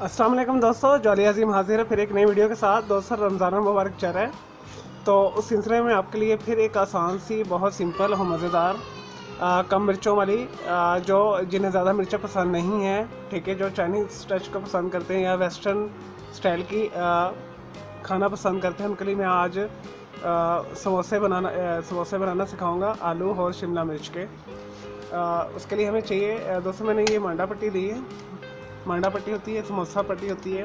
अस्सलाम वालेकुम दोस्तों, जॉली अजीम हाजिर है फिर एक नई वीडियो के साथ। दोस्तों रमज़ान मुबारक चल रहा है, तो उस सिलसिले में आपके लिए फिर एक आसान सी बहुत सिंपल और मज़ेदार कम मिर्चों वाली जो जिन्हें ज़्यादा मिर्चें पसंद नहीं है, ठीक है, जो चाइनीज़ टच को पसंद करते हैं या वेस्टर्न स्टाइल की खाना पसंद करते हैं, उनके लिए मैं आज समोसे बनाना सिखाऊंगा आलू और शिमला मिर्च के। उसके लिए हमें चाहिए दोस्तों, मैंने ये मांडा पट्टी ली है। मांडा पट्टी होती है, समोसा पट्टी होती है,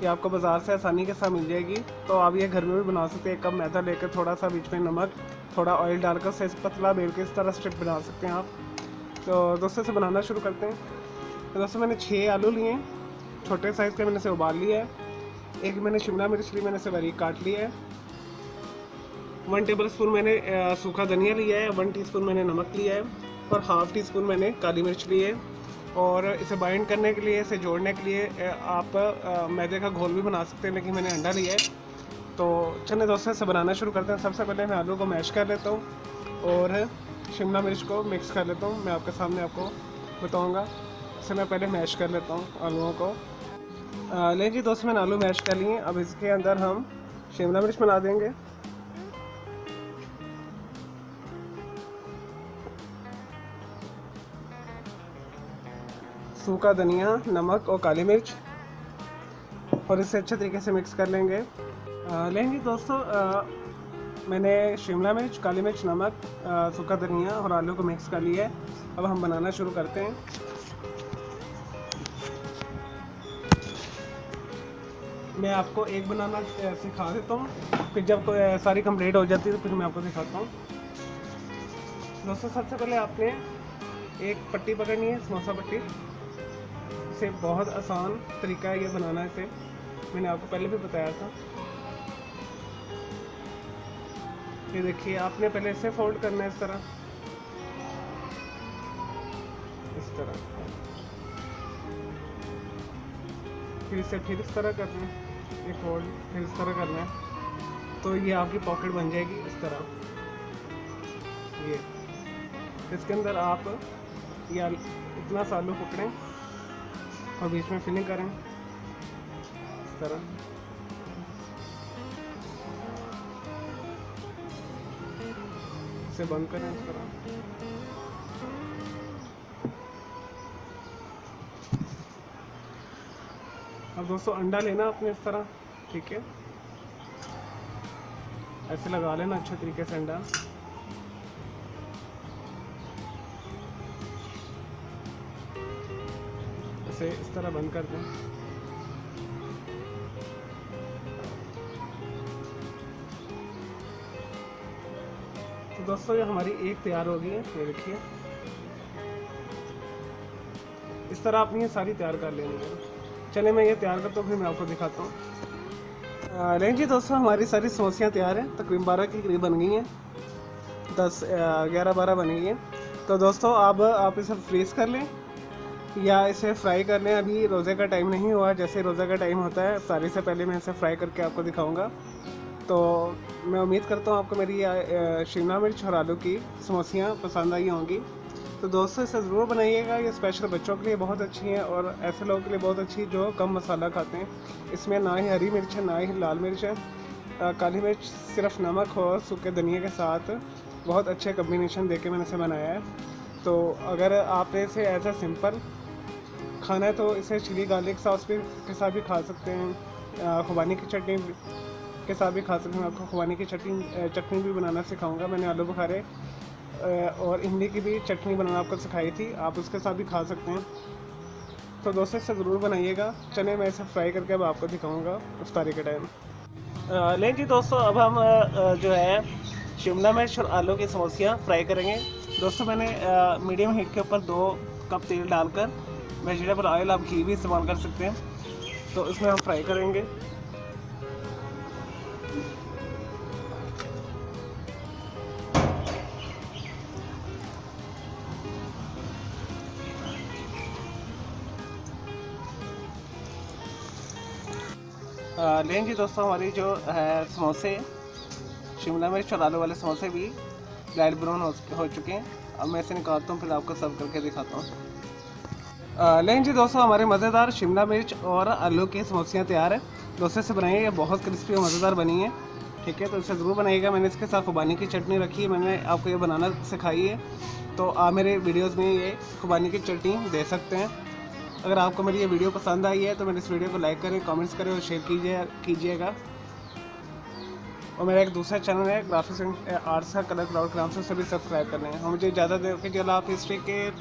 ये आपको बाज़ार से आसानी के साथ मिल जाएगी। तो आप ये घर में भी बना सकते हैं। एक कप मैदा लेकर थोड़ा सा बीच में नमक, थोड़ा ऑयल डालकर उसे पतला बेल के इस तरह स्ट्रिप बना सकते हैं आप। तो दोस्तों से बनाना शुरू करते हैं। तो दोस्तों मैंने 6 आलू लिए हैं, छोटे साइज़ के, मैंने इसे उबाल लिया है। एक मैंने शिमला मिर्च ली, मैंने इसे बारीक काट लिया है। 1 टेबल स्पून मैंने सूखा धनिया लिया है, 1 टीस्पून मैंने नमक लिया है और हाफ़ टी स्पून मैंने काली मिर्च ली है। और इसे बाइंड करने के लिए, इसे जोड़ने के लिए आप मैदे का घोल भी बना सकते हैं, लेकिन मैंने अंडा लिया है। तो चलिए दोस्तों इसे बनाना शुरू करते हैं। सबसे पहले मैं आलू को मैश कर लेता हूँ और शिमला मिर्च को मिक्स कर लेता हूँ। मैं आपके सामने आपको बताऊँगा। इसे मैं पहले मैश कर लेता हूँ आलूओं को। ले जी दोस्तों, मैंने आलू मैश कर लिए। अब इसके अंदर हम शिमला मिर्च मिला देंगे, सूखा धनिया, नमक और काली मिर्च, और इसे अच्छे तरीके से मिक्स कर लेंगे। लेंगे दोस्तों, मैंने शिमला मिर्च, काली मिर्च, नमक, सूखा धनिया और आलू को मिक्स कर लिया है। अब हम बनाना शुरू करते हैं। मैं आपको एक बनाना सिखा देता हूँ, फिर जब सारी कंप्लीट हो जाती है तो फिर मैं आपको दिखाता हूँ। दोस्तों सबसे पहले आपने एक पट्टी पकड़नी है, समोसा पट्टी। इसे बहुत आसान तरीका है ये बनाना, इसे मैंने आपको पहले भी बताया था। ये देखिए, आपने पहले इसे फोल्ड करना है इस तरह, इस तरह, फिर इसे फिर इस तरह करना है, ये फोल्ड फिर इस तरह करना है। तो ये आपकी पॉकेट बन जाएगी इस तरह। ये इसके अंदर आप ये इतना सा आलू पकड़ें और बीच में फिलिंग करें इस तरह। इसे बंद करें इस तरह। अब दोस्तों अंडा लेना आपने इस तरह, ठीक है, ऐसे लगा लेना अच्छे तरीके से अंडा। इसे इस तरह बंद कर दें। तो दोस्तों ये हमारी एक तैयार हो गई है, ये देखिए। इस तरह आपने ये सारी तैयार कर लेनी है। चलिए मैं ये तैयार करता हूँ, फिर मैं आपको दिखाता हूँ। लेकिन जी दोस्तों, हमारी सारी समोसियाँ तैयार हैं, तकरीबन 12 के करीब बन गई हैं, 11-12 बन गई हैं। तो दोस्तों अब आप इसे फ्रीज़ कर लें या इसे फ्राई कर लें। अभी रोज़े का टाइम नहीं हुआ, जैसे रोज़े का टाइम होता है सारी से पहले मैं इसे फ्राई करके आपको दिखाऊंगा। तो मैं उम्मीद करता हूँ आपको मेरी शिमला मिर्च और आलू की समोसियाँ पसंद आई होंगी। तो दोस्तों इसे ज़रूर बनाइएगा, ये स्पेशल बच्चों के लिए बहुत अच्छी हैं और ऐसे लोगों के लिए बहुत अच्छी जो कम मसाला खाते हैं। इसमें ना ही हरी मिर्च है, ना ही लाल मिर्च है, काली मिर्च, सिर्फ नमक और सूखे धनिया के साथ बहुत अच्छे कम्बिनेशन देके मैंने इसे बनाया है। तो अगर आपने इसे एज ए सिंपल खाना है तो इसे चिली गार्लिक सॉस भी के साथ भी खा सकते हैं, खुबानी की चटनी के साथ भी खा सकते हैं। मैं आपको खुबानी की चटनी भी बनाना सिखाऊंगा। मैंने आलू बुखारे और इमली की भी चटनी बनाना आपको सिखाई थी, आप उसके साथ भी खा सकते हैं। तो दोस्तों इसे ज़रूर बनाइएगा। चलिए मैं इसे फ्राई करके अब आपको दिखाऊंगा इफ्तारी के टाइम। लेकिन जी दोस्तों, अब हम जो है शिमला मिर्च और आलू की समोसियाँ फ्राई करेंगे। दोस्तों मैंने मीडियम हीट के ऊपर 2 कप तेल डालकर, वेजिटेबल ऑयल आप घी भी इस्तेमाल कर सकते हैं, तो इसमें हम फ्राई करेंगे। लेंगे दोस्तों, हमारी जो है समोसे, शिमला मिर्च और आलू वाले समोसे भी लाइट ब्राउन हो चुके हैं। अब मैं इसे निकालता हूँ, फिर आपको सर्व करके दिखाता हूँ। लेकिन जी दोस्तों, हमारे मज़ेदार शिमला मिर्च और आलू की समोसियाँ तैयार है। दोस्तों से बनाइए, ये बहुत क्रिस्पी और मज़ेदार बनी है। ठीक है, तो इसे ज़रूर बनाइएगा। मैंने इसके साथ खुबानी की चटनी रखी है, मैंने आपको ये बनाना सिखाई है। तो आप मेरे वीडियोस में ये खुबानी की चटनी दे सकते हैं। अगर आपको मेरी ये वीडियो पसंद आई है तो मेरे इस वीडियो को लाइक करें, कमेंट्स करें और शेयर कीजिएगा। और मेरा एक दूसरा चैनल है ग्राफिक्स एंड आर्ट्स का, कलर क्लाउड क्राफ्ट, उसे भी सब्सक्राइब कर लें। और मुझे इजाज़त दे के, अल्लाह हाफिज़, टेक केयर।